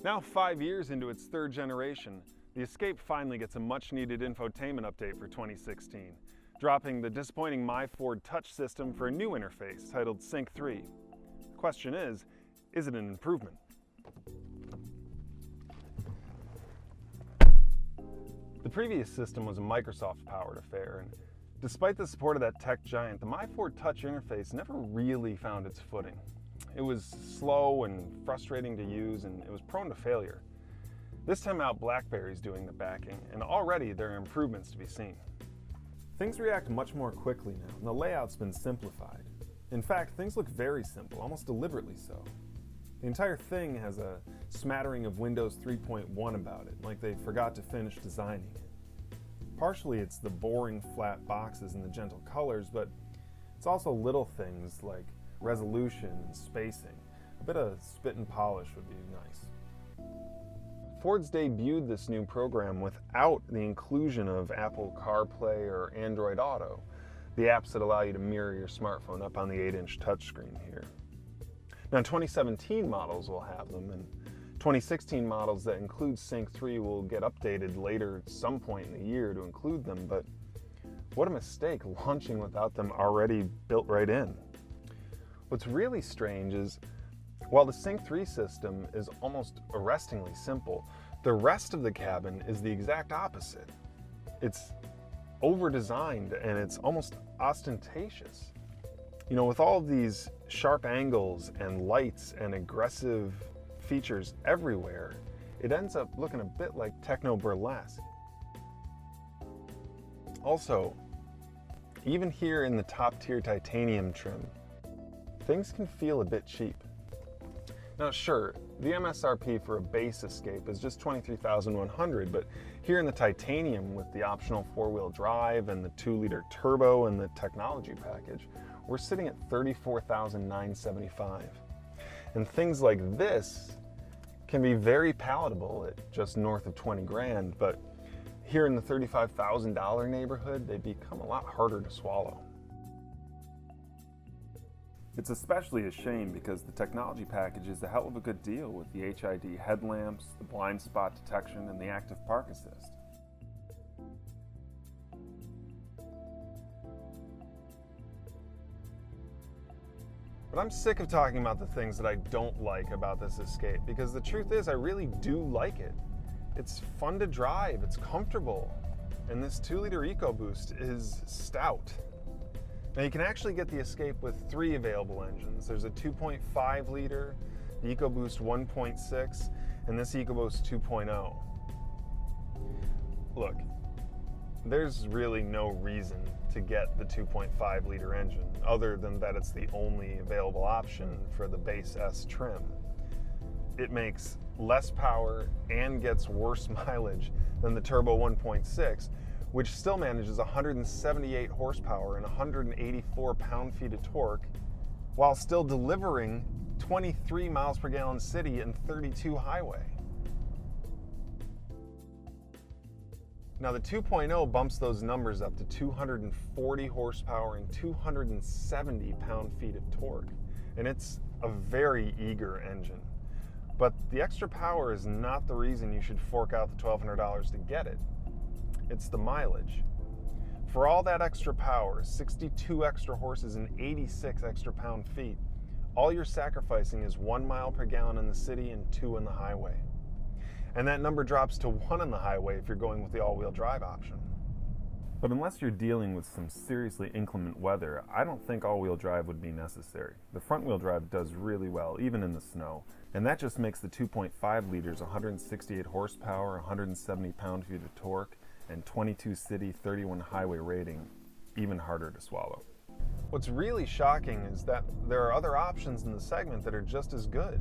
Now 5 years into its third generation, the Escape finally gets a much-needed infotainment update for 2016, dropping the disappointing MyFord Touch system for a new interface titled Sync 3. The question is it an improvement? The previous system was a Microsoft-powered affair, and despite the support of that tech giant, the MyFord Touch interface never really found its footing. It was slow and frustrating to use, and it was prone to failure. This time out, BlackBerry's doing the backing, and already there are improvements to be seen. Things react much more quickly now, and the layout's been simplified. In fact, things look very simple, almost deliberately so. The entire thing has a smattering of Windows 3.1 about it, like they forgot to finish designing it. Partially it's the boring flat boxes and the gentle colors, but it's also little things like resolution and spacing. A bit of spit and polish would be nice. Ford's debuted this new program without the inclusion of Apple CarPlay or Android Auto, the apps that allow you to mirror your smartphone up on the 8-inch touchscreen here. Now 2017 models will have them, and 2016 models that include Sync 3 will get updated later at some point in the year to include them, but what a mistake launching without them already built right in. What's really strange is, while the Sync 3 system is almost arrestingly simple, the rest of the cabin is the exact opposite. It's over-designed and it's almost ostentatious. You know, with all of these sharp angles and lights and aggressive features everywhere, it ends up looking a bit like techno-burlesque. Also, even here in the top-tier titanium trim, things can feel a bit cheap. Now sure, the MSRP for a base Escape is just $23,100, but here in the titanium with the optional 4-wheel drive and the 2-liter turbo and the technology package, we're sitting at $34,975. And things like this can be very palatable at just north of 20 grand, but here in the $35,000 neighborhood, they become a lot harder to swallow. It's especially a shame because the technology package is a hell of a good deal with the HID headlamps, the blind spot detection, and the active park assist. But I'm sick of talking about the things that I don't like about this Escape, because the truth is I really do like it. It's fun to drive, it's comfortable, and this 2-liter EcoBoost is stout. Now you can actually get the Escape with 3 available engines. There's a 2.5 liter, the EcoBoost 1.6, and this EcoBoost 2.0. Look, there's really no reason to get the 2.5 liter engine, other than that it's the only available option for the base S trim. It makes less power and gets worse mileage than the Turbo 1.6, which still manages 178 horsepower and 184 pound-feet of torque, while still delivering 23 miles per gallon city and 32 highway. Now the 2.0 bumps those numbers up to 240 horsepower and 270 pound-feet of torque, and it's a very eager engine. But the extra power is not the reason you should fork out the $1,200 to get it. It's the mileage. For all that extra power, 62 extra horses and 86 extra pound-feet, all you're sacrificing is 1 mile per gallon in the city and 2 in the highway. And that number drops to 1 in the highway if you're going with the all-wheel drive option. But unless you're dealing with some seriously inclement weather, I don't think all-wheel drive would be necessary. The front-wheel drive does really well, even in the snow, and that just makes the 2.5 liters 168 horsepower, 170 pound-feet of torque, and 22 city, 31 highway rating even harder to swallow. What's really shocking is that there are other options in the segment that are just as good.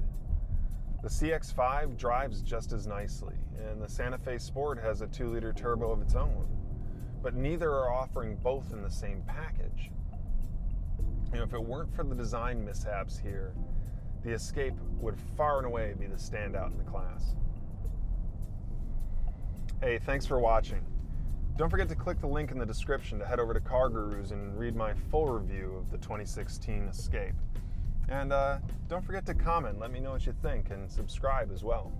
The CX-5 drives just as nicely, and the Santa Fe Sport has a 2-liter turbo of its own, but neither are offering both in the same package. You know, if it weren't for the design mishaps here, the Escape would far and away be the standout in the class. Hey, thanks for watching. Don't forget to click the link in the description to head over to CarGurus and read my full review of the 2016 Escape. And don't forget to comment, let me know what you think, and subscribe as well.